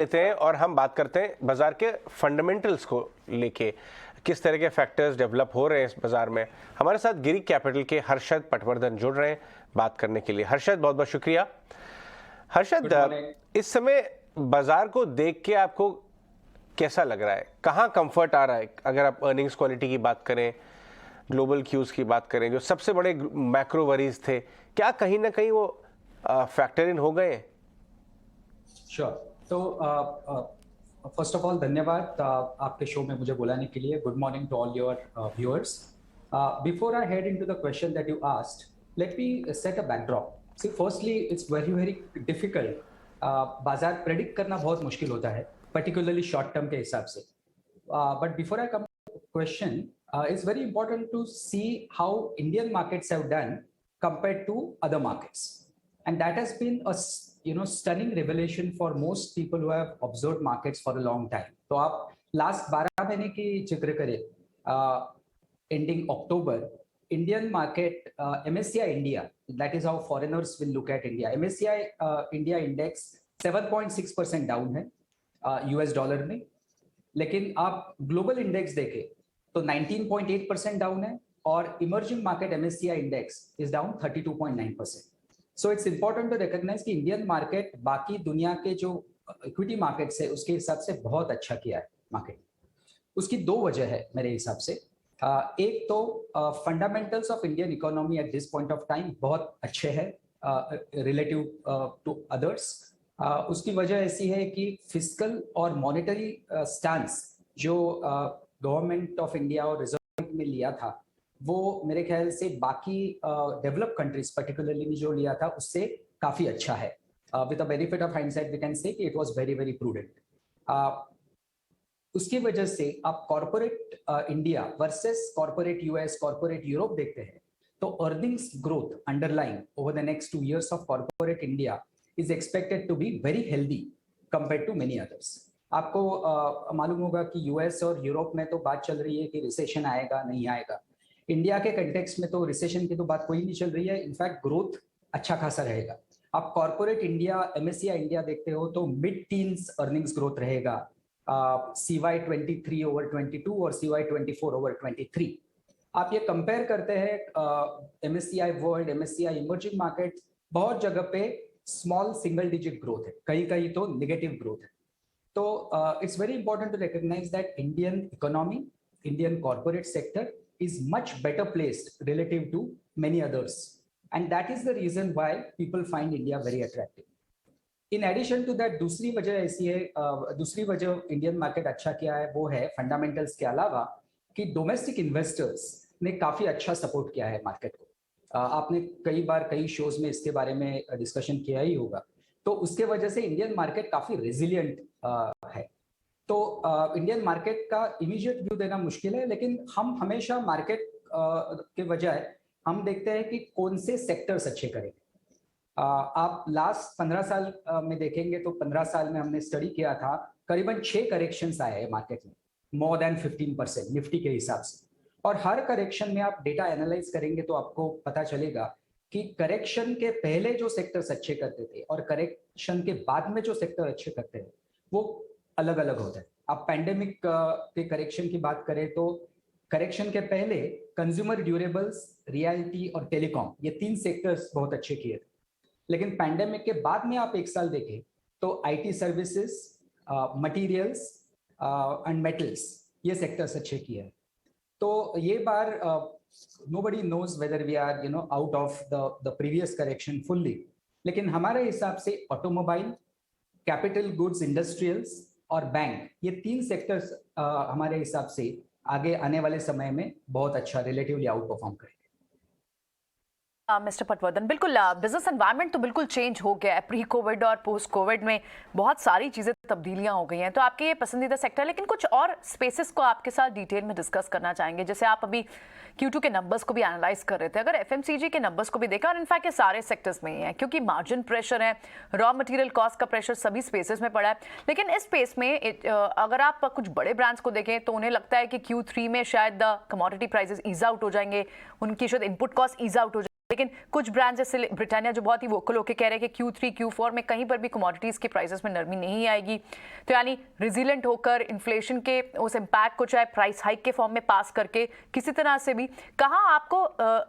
लेते हैं और हम बात करते हैं बाजार के फंडामेंटल्स को लेके, किस तरह के फैक्टर्स डेवलप हो रहे हैं इस बाजार में। हमारे साथ गिरी कैपिटल के हर्षद पटवर्धन जुड़ रहे हैं बात करने के लिए। हर्षद, बहुत बहुत शुक्रिया। हर्षद, इस समय बाजार को देख के आपको कैसा लग रहा है? कहाँ कंफर्ट आ रहा है? अगर आप अर्निंग्स क्वालिटी की बात करें, ग्लोबल क्यूज की बात करें, जो सबसे बड़े मैक्रो वरीज थे, क्या कहीं ना कहीं वो फैक्टर इन हो गए? श्योर। तो फर्स्ट ऑफ ऑल धन्यवाद आपके शो में मुझे बुलाने के लिए। Good morning to all your viewers. Before I head into the question that you asked, let me set a backdrop. See, firstly it's very very difficult. बाजार predict करना बहुत मुश्किल होता है, पर्टिकुलरली शॉर्ट टर्म के हिसाब से। But before I come to question, it's very important to see how Indian markets have done compared to other markets, and that has been a stunning revelation for most people who have observed markets for a long time. तो आप last 12 महीने की जिक्र करें, ending October, Indian market, MSCI India, that is how foreigners will look at India. MSCI India index 7.6% down है US dollar में, लेकिन आप ग्लोबल इंडेक्स देखें तो 19.8% डाउन है और emerging market MSCI index is down 32.9%. So it's important to recognise कि Indian market बाकी दुनिया के जो इक्विटी मार्केट्स है उसके हिसाब से बहुत अच्छा किया है मार्केट। उसकी दो वजह है मेरे हिसाब से। एक तो fundamentals of Indian economy at this point of time बहुत अच्छे हैं रिलेटिव टू अदर्स। उसकी वजह ऐसी है कि फिस्कल और मॉनेटरी स्टैंस जो गवर्नमेंट ऑफ इंडिया और रिजर्व बैंक में लिया था, वो मेरे ख्याल से बाकी डेवलप कंट्रीज पर्टिकुलरली जो लिया था उससे काफी अच्छा है। With the benefit of hindsight we can say कि it was very very prudent. उसकी वजह से आप corporate India versus corporate US, corporate Europe देखते हैं तो earnings growth underline over the next 2 years of corporate India is expected to be very healthy compared to many others. आपको मालूम होगा कि यूएस और यूरोप में तो बात चल रही है कि रिसेशन आएगा नहीं आएगा। इंडिया के कंटेक्स्ट में तो रिसेशन की तो बात कोई नहीं चल रही है, इनफैक्ट ग्रोथ अच्छा खासा रहेगा। आप कॉर्पोरेट इंडिया MSCI इंडिया देखते हो तो मिड टीन्स अर्निंग्स ग्रोथ रहेगा CY 23 ओवर 22 और CY 24 ओवर 23। आप ये कंपेयर करते हैं MSCI world, MSCI emerging market, बहुत जगह पे स्मॉल सिंगल डिजिट ग्रोथ है, कहीं कहीं तो नेगेटिव ग्रोथ है। तो it's very important to recognise that Indian economy, Indian corporate sector is much better placed relative to many others, and that is the reason why people find India very attractive. In addition to that, दूसरी वजह ऐसी है, दूसरी वजह Indian market अच्छा किया है वो है फंडामेंटल्स के अलावा कि डोमेस्टिक इन्वेस्टर्स ने काफी अच्छा सपोर्ट किया है मार्केट को। आपने कई बार कई शोज में इसके बारे में डिस्कशन किया ही होगा। तो उसके वजह से इंडियन मार्केट काफी रेजिलियंट है। तो इंडियन मार्केट का इमीडिएट व्यू देना मुश्किल है, लेकिन हम हमेशा मार्केट के बजाय हम देखते हैं कि कौन से सेक्टर्स अच्छे करेंगे। आप लास्ट 15 साल में देखेंगे तो 15 साल में हमने स्टडी किया था, करीबन 6 करेक्शंस आए हैं मार्केट में, मोर देन 15% निफ्टी के हिसाब से। और हर करेक्शन में आप डेटा एनालाइज करेंगे तो आपको पता चलेगा कि करेक्शन के पहले जो सेक्टर्स अच्छे करते थे और करेक्शन के बाद में जो सेक्टर अच्छे करते हैं वो अलग अलग होता है। आप पैंडेमिक के करेक्शन की बात करें तो करेक्शन के पहले कंज्यूमर ड्यूरेबल्स, रियल्टी और टेलीकॉम, ये 3 सेक्टर्स बहुत अच्छे किए थे। लेकिन पैंडेमिक के बाद में आप 1 साल देखें तो IT services, materials and metals, ये सेक्टर्स अच्छे किए हैं। तो ये बार nobody knows whether we are out of the previous correction fully, लेकिन हमारे हिसाब से ऑटोमोबाइल, कैपिटल गुड्स, इंडस्ट्रियल्स और बैंक, ये 3 सेक्टर्स हमारे हिसाब से आगे आने वाले समय में बहुत अच्छा रिलेटिवली आउट परफॉर्म करेंगे। मिस्टर पटवर्धन, बिल्कुल बिजनेस एनवायरनमेंट तो बिल्कुल चेंज हो गया है। प्री कोविड और पोस्ट कोविड में बहुत सारी चीज़ें तब्दीलियां हो गई हैं। तो आपके ये पसंदीदा सेक्टर, लेकिन कुछ और स्पेसेस को आपके साथ डिटेल में डिस्कस करना चाहेंगे। जैसे आप अभी Q2 के नंबर्स को भी एनालाइज कर रहे थे, अगर FMCG के नंबर्स को भी देखा, और इनफैक्ट ये सारे सेक्टर्स में ही है क्योंकि मार्जिन प्रेशर है, रॉ मटेरियल कॉस्ट का प्रेशर सभी स्पेसेस में पड़ा है। लेकिन इस स्पेस में अगर आप कुछ बड़े ब्रांड्स को देखें तो उन्हें लगता है कि Q3 में शायद कमोडिटी प्राइसेस ईज आउट हो जाएंगे, उनकी शायद इनपुट कॉस्ट ईज आउट हो जाएंगे, लेकिन कुछ ब्रांड जैसे ब्रिटानिया जो बहुत ही वोकल होकर कह रहे हैं कि Q3 Q4 में कहीं पर भी कमोडिटीज के प्राइसेस में नरमी नहीं आएगी, तो यानी रिजिलेंट होकर इन्फ्लेशन के उस इम्पैक्ट को चाहे प्राइस हाइक के फॉर्म में पास करके किसी तरह से भी, कहाँ आपको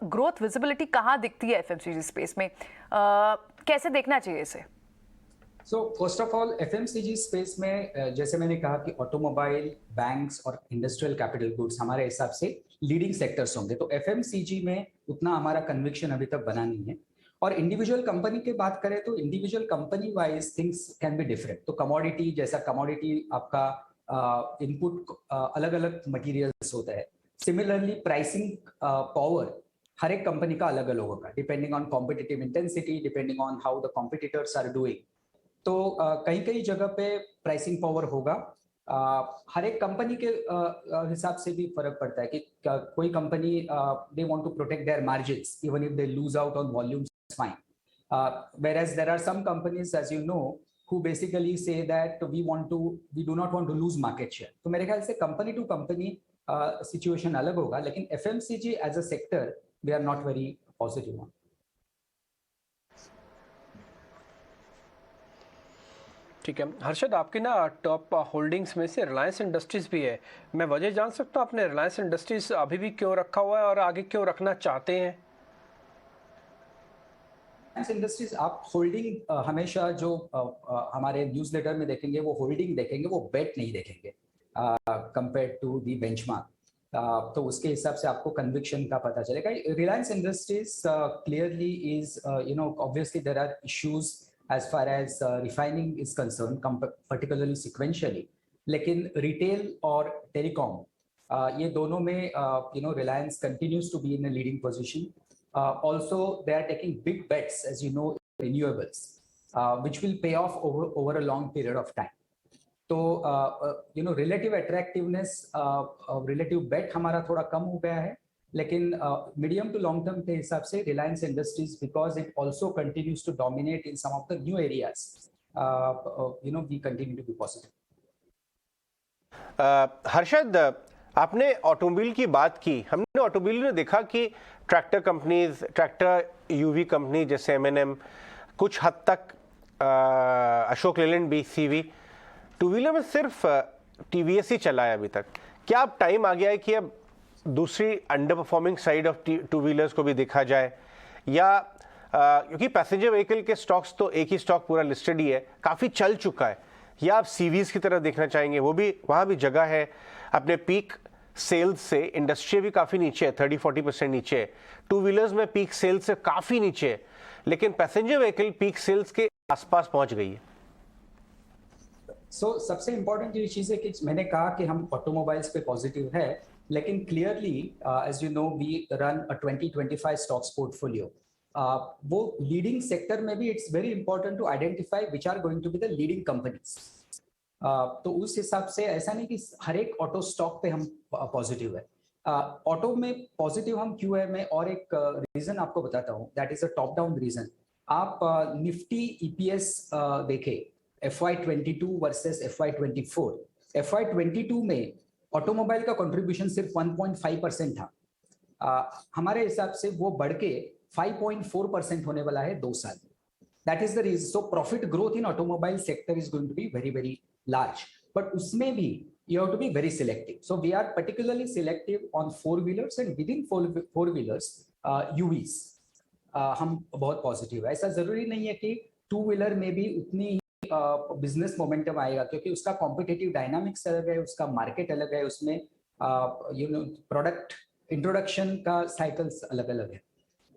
ग्रोथ विजिबिलिटी कहाँ दिखती है एफएमसीजी स्पेस में, कैसे देखना चाहिए इसे? So first of all FMCG space में जैसे मैंने कहा कि ऑटोमोबाइल, बैंक्स और इंडस्ट्रियल कैपिटल गुड्स हमारे हिसाब से लीडिंग सेक्टर्स होंगे, तो एफएमसीजी में उतना हमारा कन्विक्शन अभी तक बना नहीं है। और इंडिविजुअल कंपनी की बात करें तो individual company wise things can be different. तो कमोडिटी, जैसा कमोडिटी आपका इनपुट अलग अलग मटेरियल्स होता है, सिमिलरली प्राइसिंग पावर हर एक कंपनी का अलग अलग होगा, depending on competitive intensity, depending on how the competitors are doing. तो कई कई जगह पे प्राइसिंग पावर होगा। हर एक कंपनी के हिसाब से भी फर्क पड़ता है कि कोई company they want to protect their margins even if they lose out on volumes, fine, whereas there are some companies, as you know, who basically say that we do not want to lose market share. तो मेरे ख्याल से company to company situation अलग होगा, लेकिन FMCG as a sector we are not very positive on. ठीक है हर्षद, आपकी ना टॉप होल्डिंग्स में से रिलायंस इंडस्ट्रीज भी है। मैं वजह जान सकता हूँ आपने रिलायंस इंडस्ट्रीज अभी भी क्यों रखा हुआ है और आगे क्यों रखना चाहते हैं? रिलायंस इंडस्ट्रीज आप होल्डिंग हमेशा जो हमारे न्यूज़लेटर में देखेंगे वो होल्डिंग देखेंगे, वो बेट नहीं देखेंगे कंपेयर टू दी बेंचमार्क। तो उसके हिसाब से आपको कन्विक्शन का पता चलेगा। Reliance Industries clearly is obviously there are issues as far as refining is concerned, particularly sequentially, लेकिन रिटेल और टेलीकॉम ये दोनों में Reliance continues to be in a leading position. Also they are taking big bets, as you know, renewables, which will pay off over a long period of time. तो relative attractiveness, relative bet हमारा थोड़ा कम हो गया है, लेकिन medium to long term के हिसाब से Reliance Industries, because it also continues to dominate in some of the new areas, we continue to be positive. Harshad, आपने ऑटोमोबाइल की बात की। हमने ऑटोमोबाइल में देखा कि tractor companies, tractor UV company जैसे M&M, कुछ हद तक अशोक लेलैंड भी, CV, टू व्हीलर में सिर्फ TVS ही चला है अभी तक। क्या अब टाइम आ गया है कि अब दूसरी under performing side of two wheelers को भी देखा जाए, या क्योंकि पैसेंजर व्हीकल के स्टॉक्स तो एक ही स्टॉक पूरा लिस्टेड ही है, काफ़ी चल चुका है, या आप CVs की तरह देखना चाहेंगे? वो भी, वहाँ भी जगह है। अपने पीक सेल्स से इंडस्ट्री भी काफ़ी नीचे है, 30-40% नीचे है। टू व्हीलर्स में पीक सेल्स से काफ़ी नीचे है, लेकिन पैसेंजर व्हीकल पीक सेल्स के आसपास पहुँच गई है। सबसे इंपॉर्टेंट ये चीज़ है कि मैंने कहा कि हम ऑटोमोबाइल्स पे पॉजिटिव है, लेकिन clearly as you know we run a 20-25 stocks portfolio. वो लीडिंग सेक्टर में भी it's very important to identify which are going to be the leading companies. तो उस हिसाब से ऐसा नहीं कि हर एक ऑटो स्टॉक पे हम पॉजिटिव है। ऑटो में पॉजिटिव हम क्यों है, मैं और एक रीजन आपको बताता हूँ, that is a top down reason. आप निफ्टी EPS देखे FY22 वर्सेस FY24। FY22 में ऑटोमोबाइल का कंट्रीब्यूशन सिर्फ 1.5% था। हमारे हिसाब से वो बढ़ के 5.4% होने वाला है 2 साल में। That is the reason. So profit growth in automobile sector is going to be very very large, but उसमें भी you have to be very selective. So we are particularly selective on 4 wheelers and within 4 wheelers UVs हम बहुत positive है। ऐसा जरूरी नहीं है कि 2 व्हीलर में भी उतनी बिजनेस मोमेंटम आएगा, क्योंकि उसका कॉम्पिटिटिव डायनामिक्स अलग है, उसका मार्केट अलग है, उसमें प्रोडक्ट इंट्रोडक्शन का साइकिल्स अलग अलग है।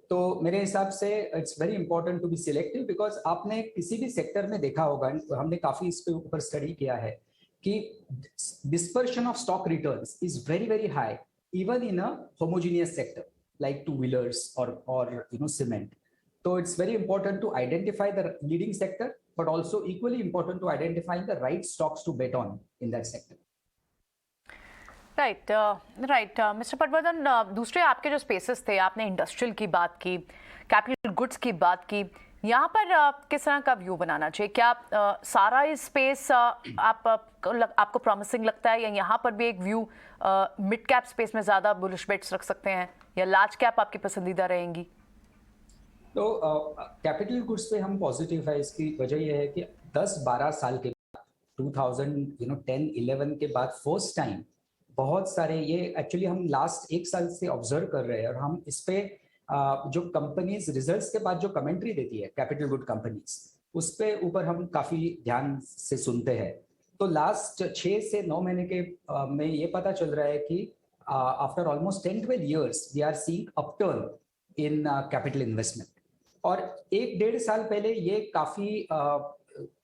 तो मेरे हिसाब से it's very important to be selective, because आपने किसी भी सेक्टर में देखा होगा, हमने काफी इसके ऊपर स्टडी किया है कि dispersion of stock returns is very very high even in a homogeneous sector like 2 wheelers और cement. So it's very important to identify the leading sector, but also equally important to identify the right stocks to bet on in that sector. Right mister Patwardhan, दूसरे आपके जो spaces थे, आपने industrial की बात की, capital goods की बात की, यहाँ पर किस तरह का व्यू बनाना चाहिए? क्या सारा इस स्पेस आपको प्रॉमिसिंग लगता है, या यहाँ पर भी एक व्यू मिड कैप स्पेस में ज़्यादा बुलिश बेट्स रख सकते हैं, या लार्ज कैप आपकी पसंदीदा रहेंगी? तो कैपिटल गुड्स पे हम पॉजिटिव है, इसकी वजह यह है कि 10-12 साल के बाद 2010-11 के बाद फर्स्ट टाइम बहुत सारे, ये एक्चुअली हम लास्ट 1 साल से ऑब्जर्व कर रहे हैं, और हम इस पे जो कंपनीज रिजल्ट्स के बाद जो कमेंट्री देती है कैपिटल गुड कंपनीज, उस पे ऊपर हम काफी ध्यान से सुनते हैं। तो लास्ट 6 से 9 महीने के में ये पता चल रहा है कि after almost 10-12 years we are seeing upturn in capital investment. और 1-1.5 साल पहले ये काफी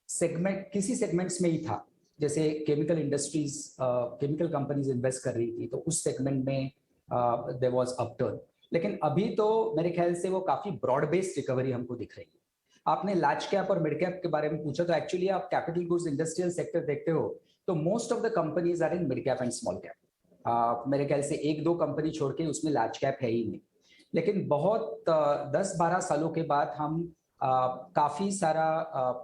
सेगमेंट, किसी सेगमेंट्स में ही था, जैसे chemical industries, chemical companies invest कर रही थी, तो उस सेगमेंट में देयर वाज अपटर्न। लेकिन अभी तो मेरे ख्याल से वो काफी ब्रॉड बेस्ड रिकवरी हमको दिख रही है। आपने लार्ज कैप और मिड कैप के बारे में पूछा, तो एक्चुअली आप कैपिटल गुड्स इंडस्ट्रियल सेक्टर देखते हो तो most of the companies are in mid cap and small cap. मेरे ख्याल से 1-2 कंपनी छोड़ के उसमें लार्ज कैप है ही नहीं। लेकिन बहुत 10-12 सालों के बाद हम काफी सारा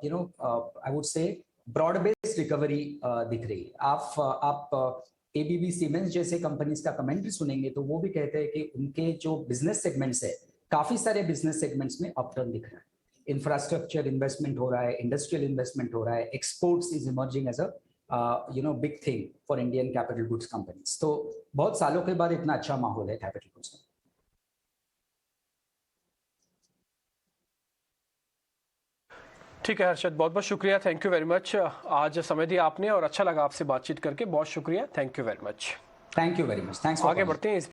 I would say broad based recovery दिख रही है। आप एबीबी सीमेंस जैसे कंपनीज का कमेंट्री सुनेंगे तो वो भी कहते हैं कि उनके जो बिजनेस सेगमेंट्स है, काफी सारे बिजनेस सेगमेंट्स में अपटर्न दिख रहा है। इंफ्रास्ट्रक्चर इन्वेस्टमेंट हो रहा है, इंडस्ट्रियल इन्वेस्टमेंट हो रहा है, exports is emerging as a big thing for Indian capital goods companies. तो बहुत सालों के बाद इतना अच्छा माहौल है कैपिटल गुड्स में। ठीक है हर्षद, बहुत बहुत शुक्रिया, थैंक यू वेरी मच। आज समय दिया आपने और अच्छा लगा आपसे बातचीत करके, बहुत शुक्रिया, thank you very much. Thank you very much, thanks for आगे बढ़ते हैं इस